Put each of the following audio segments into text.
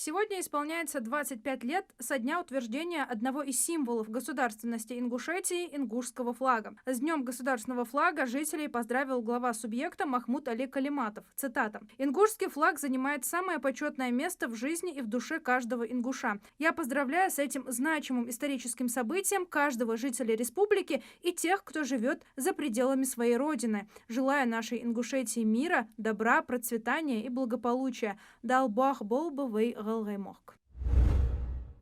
Сегодня исполняется 25 лет со дня утверждения одного из символов государственности Ингушетии – ингушского флага. С Днем государственного флага жителей поздравил глава субъекта Махмуд Али Калиматов. Цитата. «Ингушский флаг занимает самое почетное место в жизни и в душе каждого ингуша. Я поздравляю с этим значимым историческим событием каждого жителя республики и тех, кто живет за пределами своей родины. Желаю нашей Ингушетии мира, добра, процветания и благополучия. Да Аллах был бы вы галгаймок».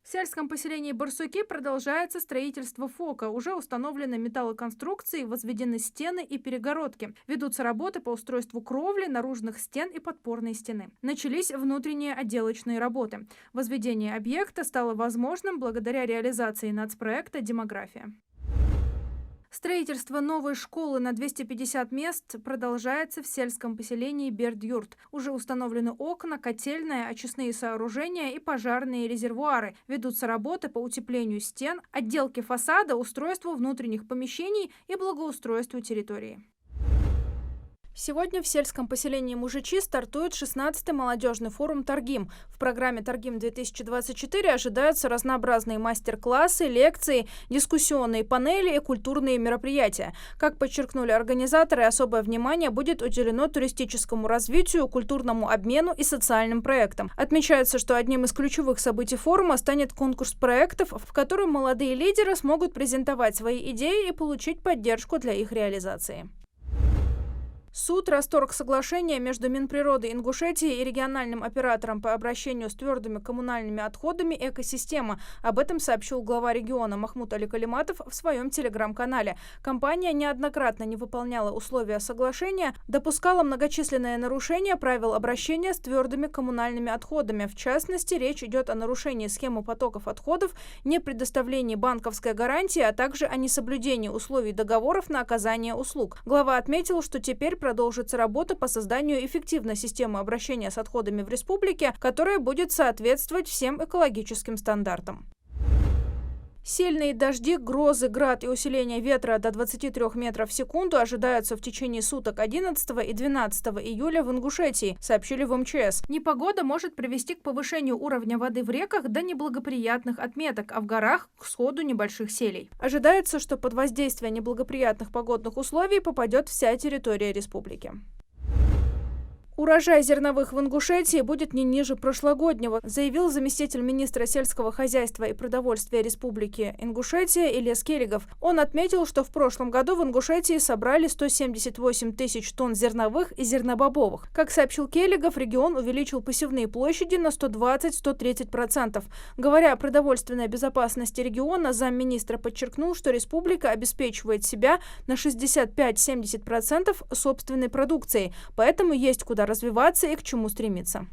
В сельском поселении Барсуки продолжается строительство ФОКа. Уже установлены металлоконструкции, возведены стены и перегородки. Ведутся работы по устройству кровли, наружных стен и подпорной стены. Начались внутренние отделочные работы. Возведение объекта стало возможным благодаря реализации нацпроекта «Демография». Строительство новой школы на 250 мест продолжается в сельском поселении Бердюрт. Уже установлены окна, котельная, очистные сооружения и пожарные резервуары. Ведутся работы по утеплению стен, отделке фасада, устройству внутренних помещений и благоустройству территории. Сегодня в сельском поселении Мужичи стартует 16-й молодежный форум «Торгим». В программе «Торгим-2024» ожидаются разнообразные мастер-классы, лекции, дискуссионные панели и культурные мероприятия. Как подчеркнули организаторы, особое внимание будет уделено туристическому развитию, культурному обмену и социальным проектам. Отмечается, что одним из ключевых событий форума станет конкурс проектов, в котором молодые лидеры смогут презентовать свои идеи и получить поддержку для их реализации. Суд расторг соглашение между Минприроды Ингушетии и региональным оператором по обращению с твердыми коммунальными отходами «Экосистема». Об этом сообщил глава региона Махмуд Али Калиматов в своем телеграм-канале. Компания неоднократно не выполняла условия соглашения, допускала многочисленные нарушения правил обращения с твердыми коммунальными отходами. В частности, речь идет о нарушении схемы потоков отходов, непредоставлении банковской гарантии, а также о несоблюдении условий договоров на оказание услуг. Глава отметил, что теперь продолжится работа по созданию эффективной системы обращения с отходами в республике, которая будет соответствовать всем экологическим стандартам. Сильные дожди, грозы, град и усиление ветра до 23 метров в секунду ожидаются в течение суток 11 и 12 июля в Ингушетии, сообщили в МЧС. Непогода может привести к повышению уровня воды в реках до неблагоприятных отметок, а в горах – к сходу небольших селей. Ожидается, что под воздействие неблагоприятных погодных условий попадет вся территория республики. Урожай зерновых в Ингушетии будет не ниже прошлогоднего, заявил заместитель министра сельского хозяйства и продовольствия Республики Ингушетия Ильяс Келигов. Он отметил, что в прошлом году в Ингушетии собрали 178 тысяч тонн зерновых и зернобобовых. Как сообщил Келигов, регион увеличил посевные площади на 120–130%. Говоря о продовольственной безопасности региона, замминистра подчеркнул, что республика обеспечивает себя на 65–70% собственной продукцией, поэтому есть куда развиваться и к чему стремиться.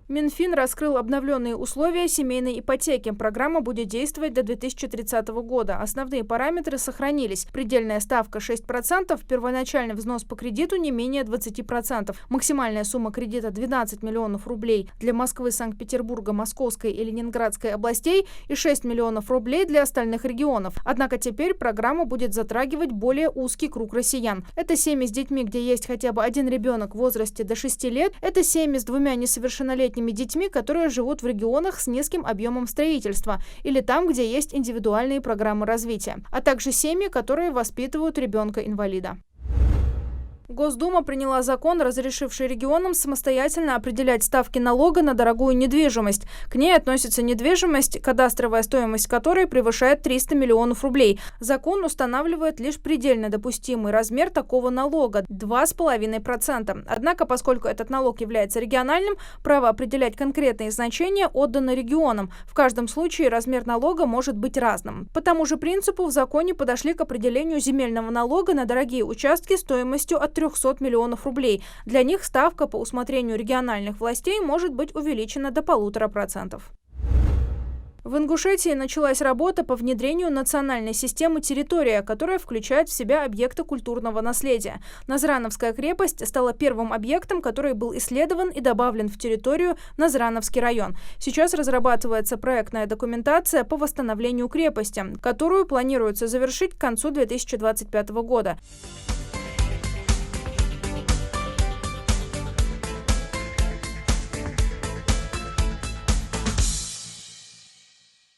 Минфин раскрыл обновленные условия семейной ипотеки. Программа будет действовать до 2030 года. Основные параметры сохранились. Предельная ставка 6%, первоначальный взнос по кредиту не менее 20%. Максимальная сумма кредита 12 миллионов рублей для Москвы, Санкт-Петербурга, Московской и Ленинградской областей и 6 миллионов рублей для остальных регионов. Однако теперь программа будет затрагивать более узкий круг россиян. Это семьи с детьми, где есть хотя бы один ребенок в возрасте до 6 лет. Это семьи с двумя несовершеннолетними детьми, которые живут в регионах с низким объемом строительства или там, где есть индивидуальные программы развития, а также семьи, которые воспитывают ребенка-инвалида. Госдума приняла закон, разрешивший регионам самостоятельно определять ставки налога на дорогую недвижимость. К ней относится недвижимость, кадастровая стоимость которой превышает 300 миллионов рублей. Закон устанавливает лишь предельно допустимый размер такого налога – 2,5%. Однако, поскольку этот налог является региональным, право определять конкретные значения отдано регионам. В каждом случае размер налога может быть разным. По тому же принципу в законе подошли к определению земельного налога на дорогие участки стоимостью от 300 миллионов рублей. Для них ставка по усмотрению региональных властей может быть увеличена до 1,5%. В Ингушетии началась работа по внедрению национальной системы «Территория», которая включает в себя объекты культурного наследия. Назрановская крепость стала первым объектом, который был исследован и добавлен в территорию Назрановский район. Сейчас разрабатывается проектная документация по восстановлению крепости, которую планируется завершить к концу 2025 года.